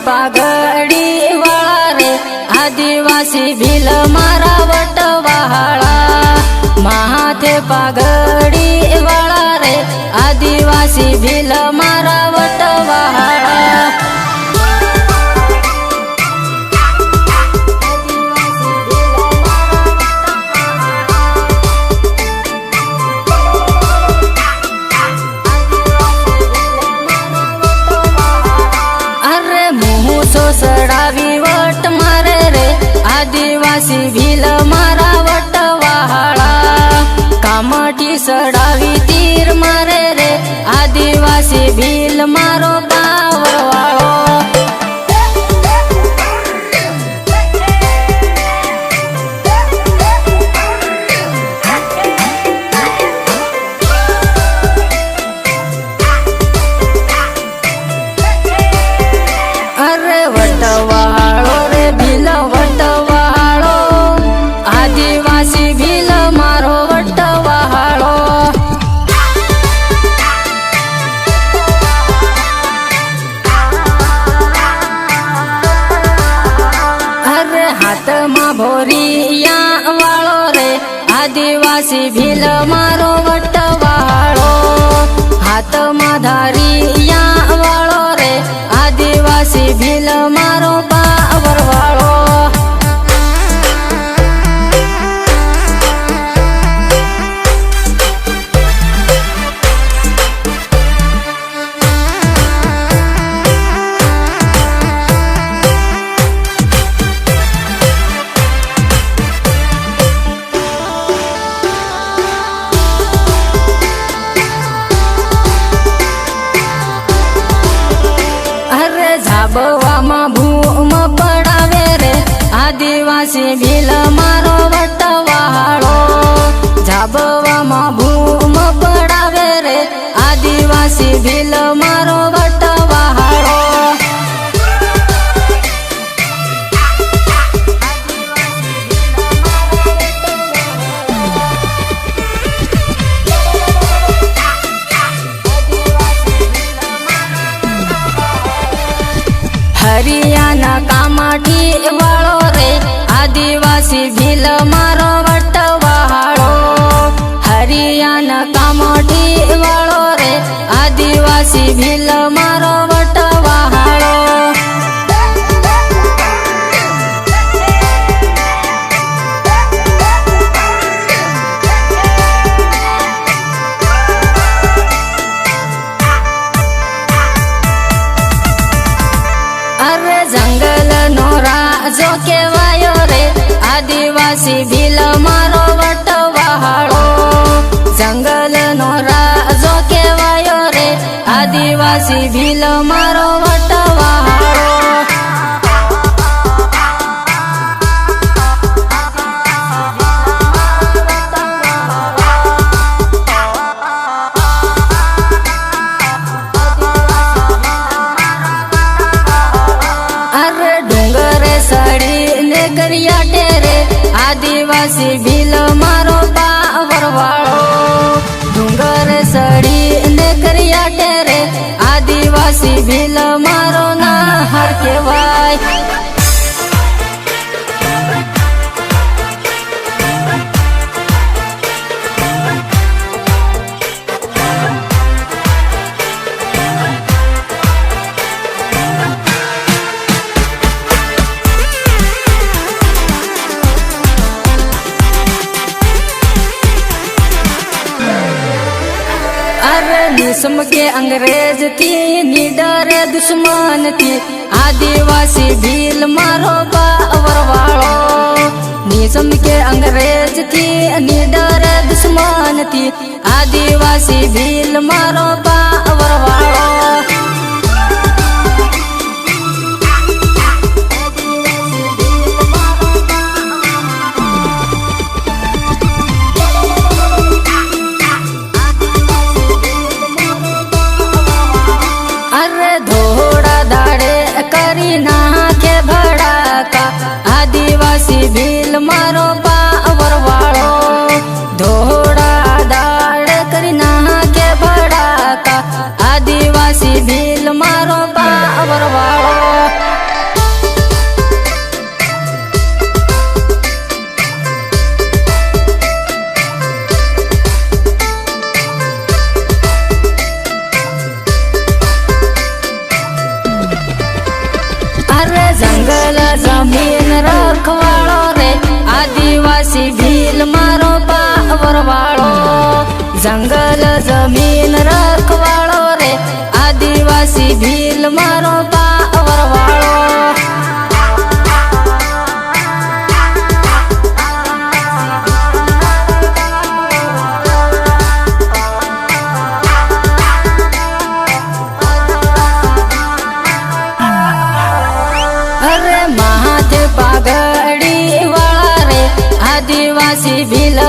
पागड़ी वाला रे आदिवासी भील मारा वटवाहाळा माथे पागड़ी वाला रे आदिवासी भील मारा वटवाहाळा सडावी वट मारे रे आदिवासी भील मारा वटवाहाळा कामठी सडावी तीर मारे रे आदिवासी भील मारो पावरवाळो वटवाहाळो रे भील वटवाहाळो आदिवासी भील मारो वटवाहाळो अरे हाथ मा भोरिया वाळो रे आदिवासी भील मारो वटवाहाळो हाथ मा धारिया वाळो रे आदिवासी भील मारो पावरवाळो झाबवामा भूम पडावे रे आदिवासी भील मारो वटवाहाळो झाबवामा भूम पडावे रे आदिवासी भील मारो वटवाहाळो हरियाणा कामाठी वाळो रे आदिवासी भील मारो वटवाहाळो हरियाणा कामाठी वाळो रे आदिवासी भील मारो वटवाहाळो अरे जंगल नो राजो केवायो रे आदिवासी भील मारो वटवाहाळो जंगल नो राजो केवायो रे आदिवासी भील मारो वटवाहाळो करिया टेरे आदिवासी भील मारो पावरवाळो डूंगर सड़ी ने करिया टेरे आदिवासी भील मारो नाहर केवाय निसम के अंग्रेज थी निडर दुश्मन थी आदिवासी भील मारो पावरवाळो निसम के अंग्रेज थी निडर दुश्मन थी आदिवासी भील मारो पावरवाळो आदिवासी भील मारो पावरवाळो धोड़ा दाड़ करी ना के भड़ाका आदिवासी રખવાળો રે આદિવાસી ભીલ મારો પાવર વાળો જંગલ જમીન રખવાળો રે આદિવાસી ભીલ મારો પાવર વાળો પાઘડી વાળા રે આદિવાસી ભીલ